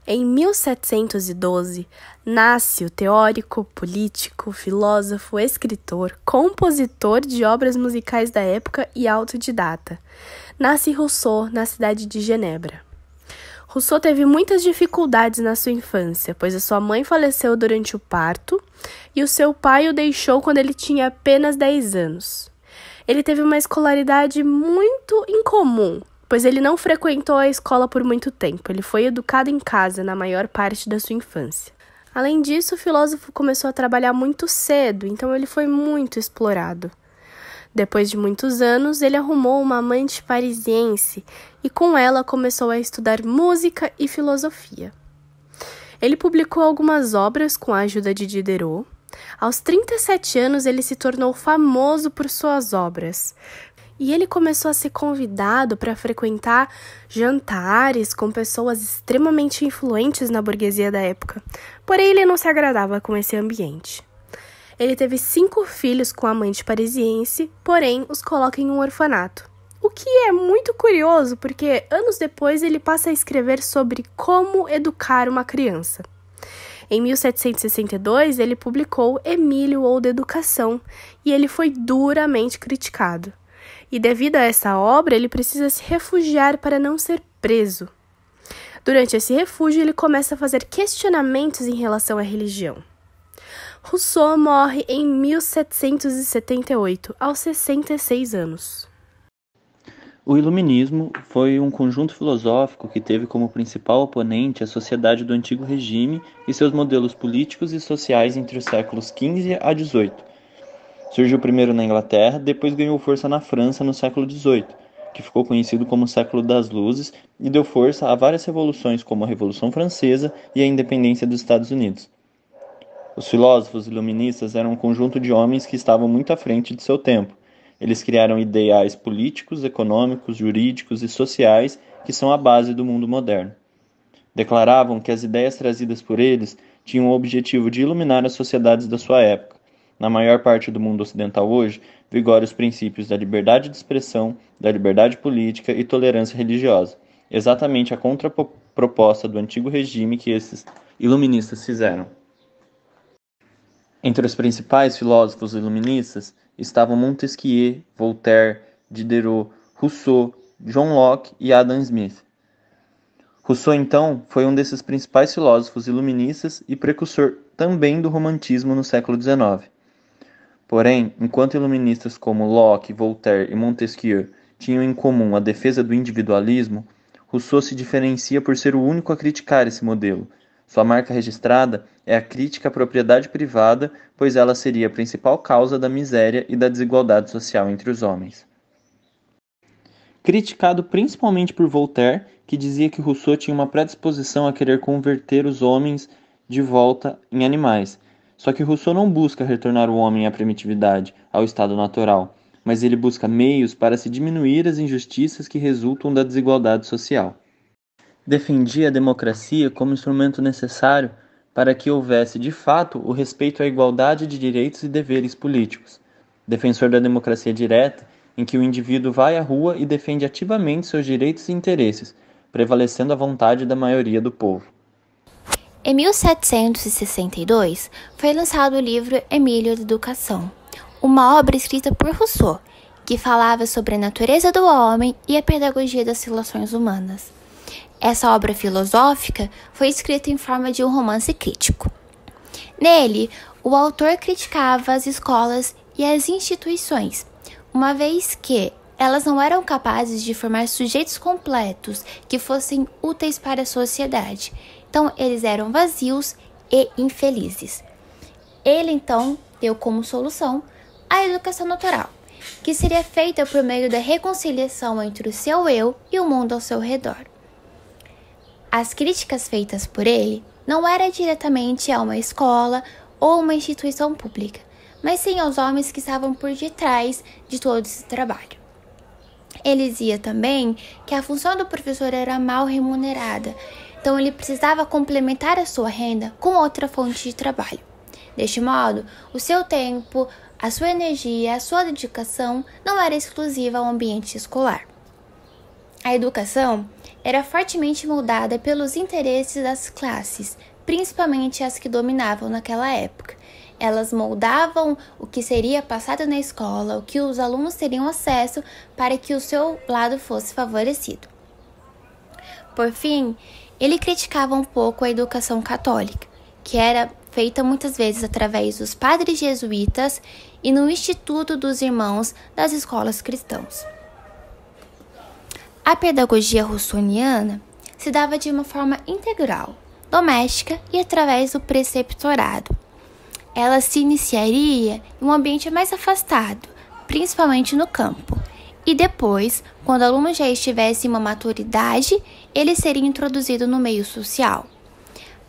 Em 1712, nasce o teórico, político, filósofo, escritor, compositor de obras musicais da época e autodidata. Nasce Rousseau, na cidade de Genebra. Rousseau teve muitas dificuldades na sua infância, pois a sua mãe faleceu durante o parto e o seu pai o deixou quando ele tinha apenas 10 anos. Ele teve uma escolaridade muito incomum, pois ele não frequentou a escola por muito tempo. Ele foi educado em casa na maior parte da sua infância. Além disso, o filósofo começou a trabalhar muito cedo, então ele foi muito explorado. Depois de muitos anos, ele arrumou uma amante parisiense e com ela começou a estudar música e filosofia. Ele publicou algumas obras com a ajuda de Diderot. Aos 37 anos, ele se tornou famoso por suas obras. E ele começou a ser convidado para frequentar jantares com pessoas extremamente influentes na burguesia da época. Porém, ele não se agradava com esse ambiente. Ele teve 5 filhos com a amante parisiense, porém os coloca em um orfanato. O que é muito curioso, porque anos depois ele passa a escrever sobre como educar uma criança. Em 1762, ele publicou Emílio ou de Educação, e ele foi duramente criticado. E devido a essa obra, ele precisa se refugiar para não ser preso. Durante esse refúgio, ele começa a fazer questionamentos em relação à religião. Rousseau morre em 1778, aos 66 anos. O Iluminismo foi um conjunto filosófico que teve como principal oponente a sociedade do Antigo Regime e seus modelos políticos e sociais entre os séculos XV a XVIII. Surgiu primeiro na Inglaterra, depois ganhou força na França no século XVIII, que ficou conhecido como Século das Luzes e deu força a várias revoluções como a Revolução Francesa e a independência dos Estados Unidos. Os filósofos iluministas eram um conjunto de homens que estavam muito à frente de seu tempo. Eles criaram ideais políticos, econômicos, jurídicos e sociais que são a base do mundo moderno. Declaravam que as ideias trazidas por eles tinham o objetivo de iluminar as sociedades da sua época. Na maior parte do mundo ocidental hoje, vigoram os princípios da liberdade de expressão, da liberdade política e tolerância religiosa, exatamente a contraproposta do antigo regime que esses iluministas fizeram. Entre os principais filósofos iluministas estavam Montesquieu, Voltaire, Diderot, Rousseau, John Locke e Adam Smith. Rousseau, então, foi um desses principais filósofos iluministas e precursor também do romantismo no século XIX. Porém, enquanto iluministas como Locke, Voltaire e Montesquieu tinham em comum a defesa do individualismo, Rousseau se diferencia por ser o único a criticar esse modelo. Sua marca registrada é a crítica à propriedade privada, pois ela seria a principal causa da miséria e da desigualdade social entre os homens. Criticado principalmente por Voltaire, que dizia que Rousseau tinha uma predisposição a querer converter os homens de volta em animais. Só que Rousseau não busca retornar o homem à primitividade, ao estado natural, mas ele busca meios para se diminuir as injustiças que resultam da desigualdade social. Defendia a democracia como instrumento necessário para que houvesse, de fato, o respeito à igualdade de direitos e deveres políticos. Defensor da democracia direta, em que o indivíduo vai à rua e defende ativamente seus direitos e interesses, prevalecendo a vontade da maioria do povo. Em 1762, foi lançado o livro Emílio de Educação, uma obra escrita por Rousseau, que falava sobre a natureza do homem e a pedagogia das relações humanas. Essa obra filosófica foi escrita em forma de um romance crítico. Nele, o autor criticava as escolas e as instituições, uma vez que elas não eram capazes de formar sujeitos completos que fossem úteis para a sociedade. Então, eles eram vazios e infelizes. Ele, então, deu como solução a educação natural, que seria feita por meio da reconciliação entre o seu eu e o mundo ao seu redor. As críticas feitas por ele não eram diretamente a uma escola ou uma instituição pública, mas sim aos homens que estavam por detrás de todo esse trabalho. Ele dizia também que a função do professor era mal remunerada, então ele precisava complementar a sua renda com outra fonte de trabalho. Deste modo, o seu tempo, a sua energia, a sua dedicação não era exclusiva ao ambiente escolar. A educação era fortemente moldada pelos interesses das classes, principalmente as que dominavam naquela época. Elas moldavam o que seria passado na escola, o que os alunos teriam acesso para que o seu lado fosse favorecido. Por fim, ele criticava um pouco a educação católica, que era feita muitas vezes através dos padres jesuítas e no Instituto dos Irmãos das escolas cristãs. A pedagogia russoniana se dava de uma forma integral, doméstica e através do preceptorado. Ela se iniciaria em um ambiente mais afastado, principalmente no campo, e depois, quando o aluno já estivesse em uma maturidade, ele seria introduzido no meio social.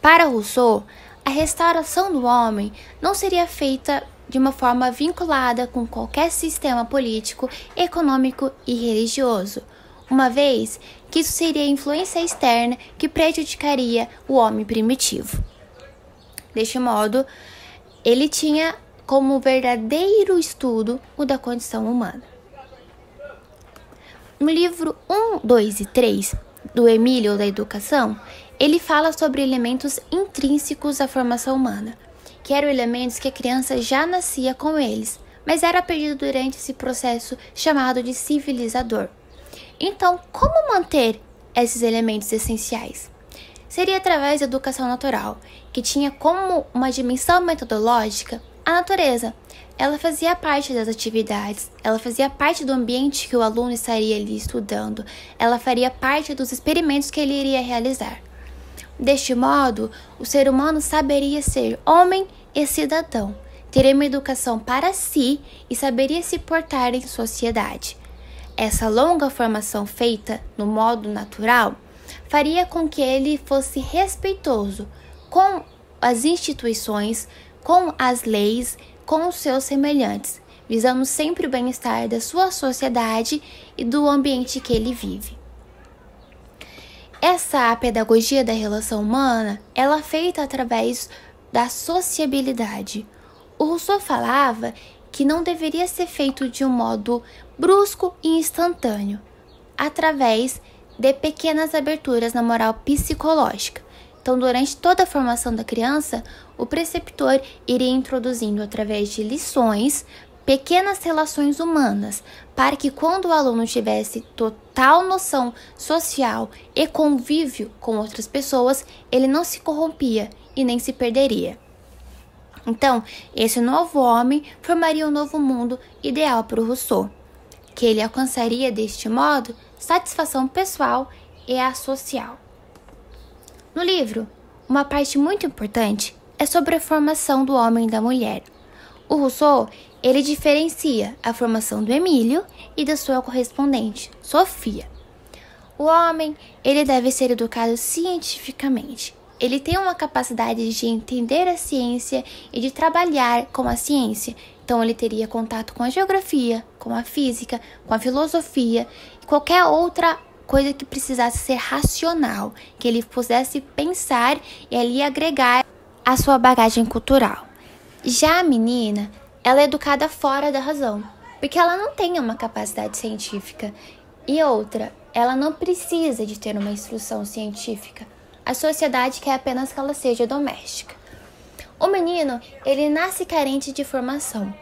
Para Rousseau, a restauração do homem não seria feita de uma forma vinculada com qualquer sistema político, econômico e religioso, uma vez que isso seria a influência externa que prejudicaria o homem primitivo. Deste modo, ele tinha como verdadeiro estudo o da condição humana. No livro 1, 2 e 3 do Emílio da Educação, ele fala sobre elementos intrínsecos à formação humana, que eram elementos que a criança já nascia com eles, mas era perdido durante esse processo chamado de civilizador. Então, como manter esses elementos essenciais? Seria através da educação natural, que tinha como uma dimensão metodológica a natureza. Ela fazia parte das atividades, ela fazia parte do ambiente que o aluno estaria ali estudando, ela faria parte dos experimentos que ele iria realizar. Deste modo, o ser humano saberia ser homem e cidadão, teria uma educação para si e saberia se portar em sociedade. Essa longa formação feita no modo natural faria com que ele fosse respeitoso com as instituições, com as leis, com os seus semelhantes, visando sempre o bem-estar da sua sociedade e do ambiente que ele vive. Essa pedagogia da relação humana, ela é feita através da sociabilidade. O Rousseau falava que não deveria ser feito de um modo brusco e instantâneo, através de pequenas aberturas na moral psicológica. Então, durante toda a formação da criança, o preceptor iria introduzindo, através de lições, pequenas relações humanas, para que quando o aluno tivesse total noção social e convívio com outras pessoas, ele não se corrompia e nem se perderia. Então, esse novo homem formaria um novo mundo ideal para o Rousseau, que ele alcançaria deste modo satisfação pessoal e a social. No livro, uma parte muito importante é sobre a formação do homem e da mulher. O Rousseau, ele diferencia a formação do Emílio e da sua correspondente, Sofia. O homem, ele deve ser educado cientificamente. Ele tem uma capacidade de entender a ciência e de trabalhar com a ciência. Então, ele teria contato com a geografia, com a física, com a filosofia e qualquer outra coisa que precisasse ser racional, que ele pudesse pensar e ali agregar a sua bagagem cultural. Já a menina, ela é educada fora da razão, porque ela não tem uma capacidade científica. E outra, ela não precisa de ter uma instrução científica. A sociedade quer apenas que ela seja doméstica. O menino, ele nasce carente de formação.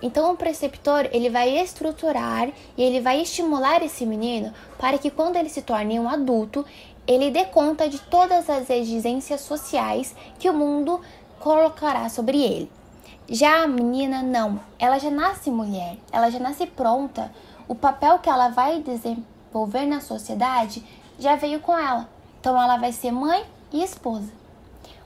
Então, o preceptor, ele vai estruturar e ele vai estimular esse menino para que quando ele se torne um adulto, ele dê conta de todas as exigências sociais que o mundo colocará sobre ele. Já a menina, não. Ela já nasce mulher, ela já nasce pronta. O papel que ela vai desenvolver na sociedade já veio com ela. Então, ela vai ser mãe e esposa.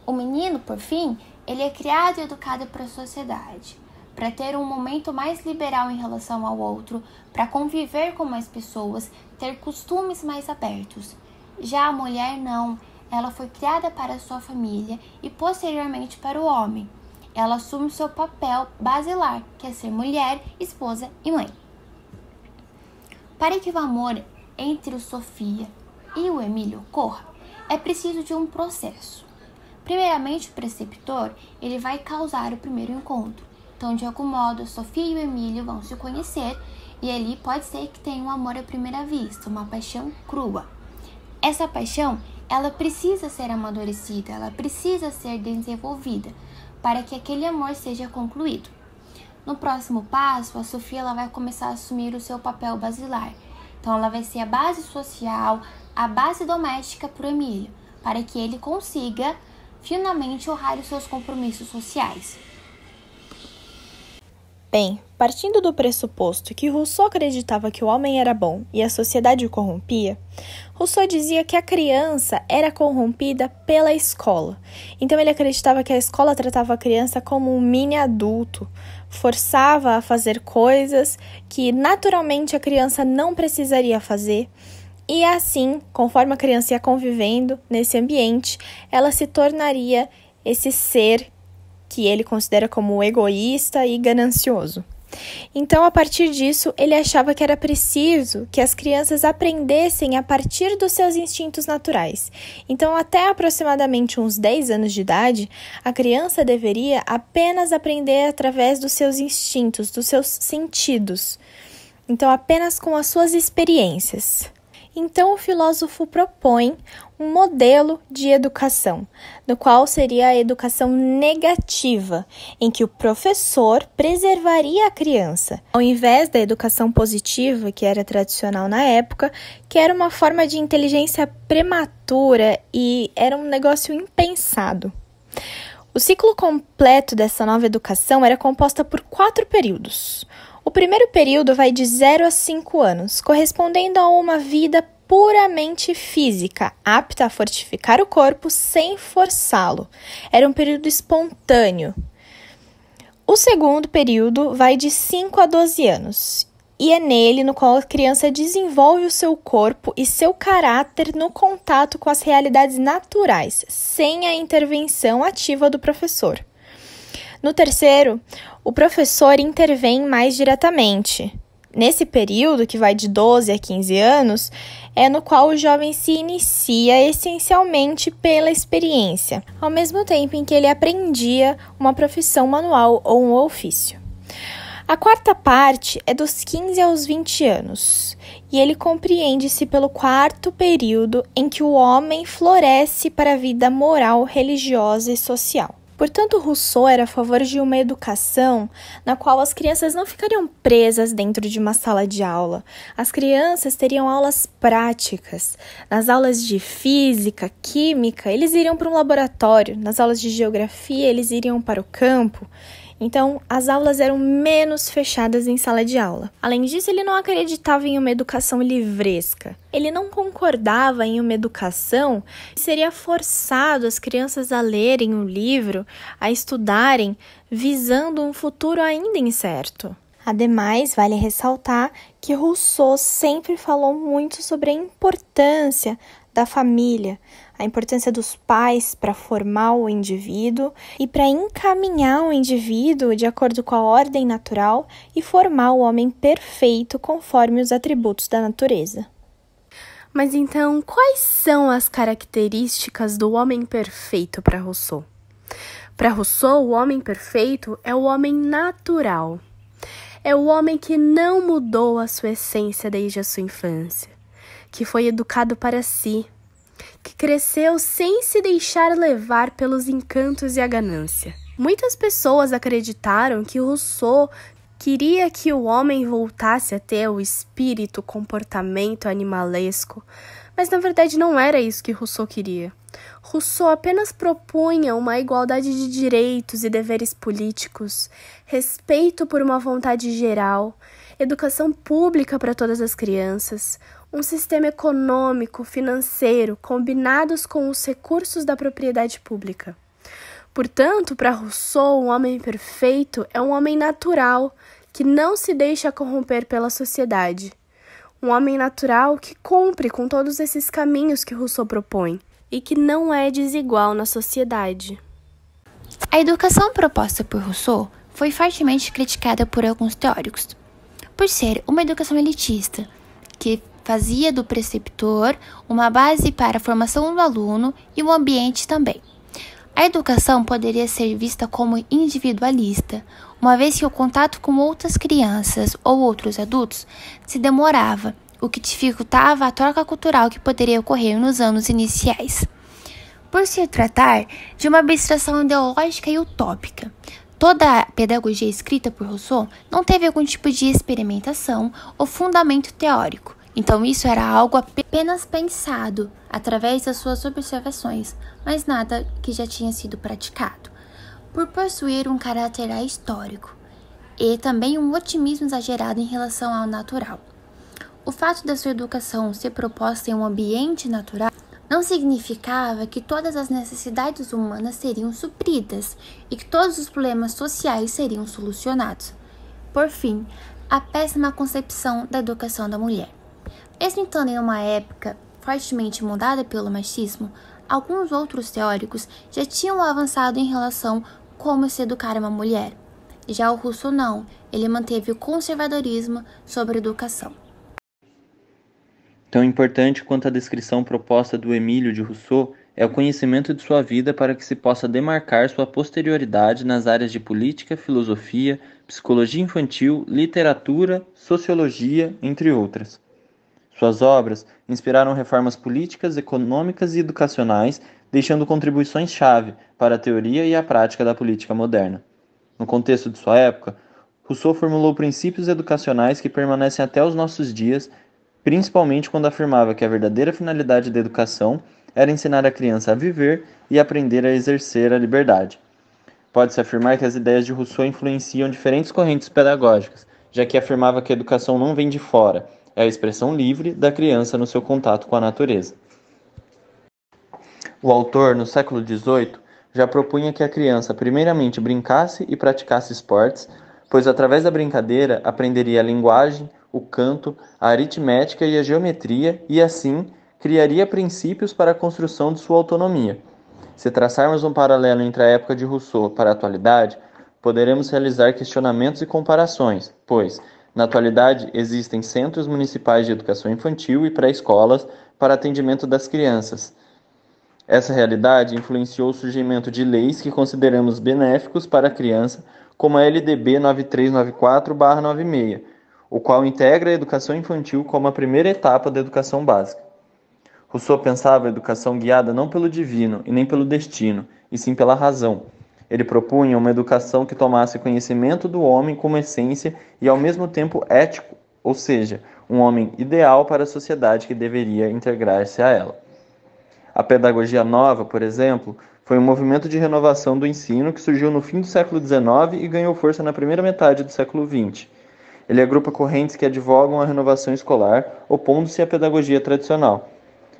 O menino, por fim, ele é criado e educado para a sociedade, para ter um momento mais liberal em relação ao outro, para conviver com mais pessoas, ter costumes mais abertos. Já a mulher não, ela foi criada para a sua família e posteriormente para o homem. Ela assume o seu papel basilar, que é ser mulher, esposa e mãe. Para que o amor entre o Sofia e o Emílio ocorra, é preciso de um processo. Primeiramente, o preceptor, ele vai causar o primeiro encontro. Então, de algum modo, a Sofia e o Emílio vão se conhecer e ali pode ser que tenha um amor à primeira vista, uma paixão crua. Essa paixão, ela precisa ser amadurecida, ela precisa ser desenvolvida para que aquele amor seja concluído. No próximo passo, a Sofia ela vai começar a assumir o seu papel basilar. Então, ela vai ser a base social, a base doméstica para o Emílio, para que ele consiga finalmente honrar os seus compromissos sociais. Bem, partindo do pressuposto que Rousseau acreditava que o homem era bom e a sociedade o corrompia, Rousseau dizia que a criança era corrompida pela escola. Então ele acreditava que a escola tratava a criança como um mini adulto, forçava a fazer coisas que naturalmente a criança não precisaria fazer. E assim, conforme a criança ia convivendo nesse ambiente, ela se tornaria esse ser que ele considera como egoísta e ganancioso. Então, a partir disso, ele achava que era preciso que as crianças aprendessem a partir dos seus instintos naturais. Então, até aproximadamente uns 10 anos de idade, a criança deveria apenas aprender através dos seus instintos, dos seus sentidos. Então, apenas com as suas experiências. Então, o filósofo propõe um modelo de educação, no qual seria a educação negativa, em que o professor preservaria a criança, ao invés da educação positiva, que era tradicional na época, que era uma forma de inteligência prematura e era um negócio impensado. O ciclo completo dessa nova educação era composta por 4 períodos. O primeiro período vai de 0 a 5 anos, correspondendo a uma vida puramente física, apta a fortificar o corpo sem forçá-lo. Era um período espontâneo. O segundo período vai de 5 a 12 anos, e é nele no qual a criança desenvolve o seu corpo e seu caráter no contato com as realidades naturais, sem a intervenção ativa do professor. No terceiro, o professor intervém mais diretamente. Nesse período, que vai de 12 a 15 anos, é no qual o jovem se inicia essencialmente pela experiência, ao mesmo tempo em que ele aprendia uma profissão manual ou um ofício. A quarta parte é dos 15 aos 20 anos, e ele compreende-se pelo 4º período em que o homem floresce para a vida moral, religiosa e social. Portanto, Rousseau era a favor de uma educação na qual as crianças não ficariam presas dentro de uma sala de aula. As crianças teriam aulas práticas. Nas aulas de física, química, eles iriam para um laboratório. Nas aulas de geografia, eles iriam para o campo. Então, as aulas eram menos fechadas em sala de aula. Além disso, ele não acreditava em uma educação livresca. Ele não concordava em uma educação que seria forçado as crianças a lerem um livro, a estudarem, visando um futuro ainda incerto. Ademais, vale ressaltar que Rousseau sempre falou muito sobre a importância da família, a importância dos pais para formar o indivíduo e para encaminhar o indivíduo de acordo com a ordem natural e formar o homem perfeito conforme os atributos da natureza. Mas então, quais são as características do homem perfeito para Rousseau? Para Rousseau, o homem perfeito é o homem natural. É o homem que não mudou a sua essência desde a sua infância, que foi educado para si, que cresceu sem se deixar levar pelos encantos e a ganância. Muitas pessoas acreditaram que Rousseau queria que o homem voltasse a ter o espírito, o comportamento animalesco, mas na verdade não era isso que Rousseau queria. Rousseau apenas propunha uma igualdade de direitos e deveres políticos, respeito por uma vontade geral, educação pública para todas as crianças, um sistema econômico, financeiro, combinados com os recursos da propriedade pública. Portanto, para Rousseau, um homem perfeito é um homem natural, que não se deixa corromper pela sociedade. Um homem natural que cumpre com todos esses caminhos que Rousseau propõe e que não é desigual na sociedade. A educação proposta por Rousseau foi fortemente criticada por alguns teóricos, por ser uma educação elitista, que fazia do preceptor uma base para a formação do aluno e o ambiente também. A educação poderia ser vista como individualista, uma vez que o contato com outras crianças ou outros adultos se demorava, o que dificultava a troca cultural que poderia ocorrer nos anos iniciais. Por se tratar de uma abstração ideológica e utópica, toda a pedagogia escrita por Rousseau não teve algum tipo de experimentação ou fundamento teórico. Então isso era algo apenas pensado através das suas observações, mas nada que já tinha sido praticado. Por possuir um caráter ahistórico e também um otimismo exagerado em relação ao natural. O fato da sua educação ser proposta em um ambiente natural não significava que todas as necessidades humanas seriam supridas e que todos os problemas sociais seriam solucionados. Por fim, a péssima concepção da educação da mulher. Mesmo estando em uma época fortemente mudada pelo machismo, alguns outros teóricos já tinham avançado em relação a como se educar uma mulher. Já o Rousseau não, ele manteve o conservadorismo sobre a educação. Tão importante quanto a descrição proposta do Emílio de Rousseau é o conhecimento de sua vida para que se possa demarcar sua posterioridade nas áreas de política, filosofia, psicologia infantil, literatura, sociologia, entre outras. Suas obras inspiraram reformas políticas, econômicas e educacionais, deixando contribuições-chave para a teoria e a prática da política moderna. No contexto de sua época, Rousseau formulou princípios educacionais que permanecem até os nossos dias, principalmente quando afirmava que a verdadeira finalidade da educação era ensinar a criança a viver e aprender a exercer a liberdade. Pode-se afirmar que as ideias de Rousseau influenciam diferentes correntes pedagógicas, já que afirmava que a educação não vem de fora, é a expressão livre da criança no seu contato com a natureza. O autor, no século XVIII, já propunha que a criança primeiramente brincasse e praticasse esportes, pois através da brincadeira aprenderia a linguagem, o canto, a aritmética e a geometria e, assim, criaria princípios para a construção de sua autonomia. Se traçarmos um paralelo entre a época de Rousseau para a atualidade, poderemos realizar questionamentos e comparações, pois, na atualidade, existem centros municipais de educação infantil e pré-escolas para atendimento das crianças. Essa realidade influenciou o surgimento de leis que consideramos benéficos para a criança, como a LDB 9394/96, o qual integra a educação infantil como a primeira etapa da educação básica. Rousseau pensava a educação guiada não pelo divino e nem pelo destino, e sim pela razão. Ele propunha uma educação que tomasse conhecimento do homem como essência e ao mesmo tempo ético, ou seja, um homem ideal para a sociedade que deveria integrar-se a ela. A pedagogia nova, por exemplo, foi um movimento de renovação do ensino que surgiu no fim do século XIX e ganhou força na primeira metade do século XX. Ele agrupa correntes que advogam a renovação escolar, opondo-se à pedagogia tradicional.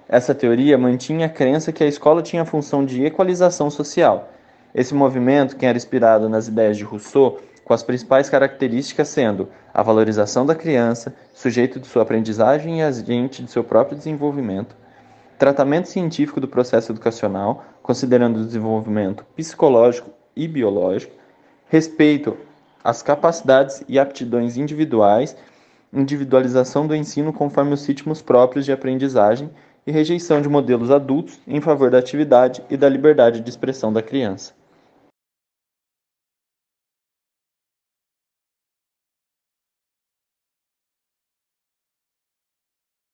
Essa teoria mantinha a crença que a escola tinha a função de equalização social. Esse movimento, que era inspirado nas ideias de Rousseau, com as principais características sendo a valorização da criança, sujeito de sua aprendizagem e agente de seu próprio desenvolvimento, tratamento científico do processo educacional, considerando o desenvolvimento psicológico e biológico, respeito às capacidades e aptidões individuais, individualização do ensino conforme os ritmos próprios de aprendizagem e rejeição de modelos adultos em favor da atividade e da liberdade de expressão da criança.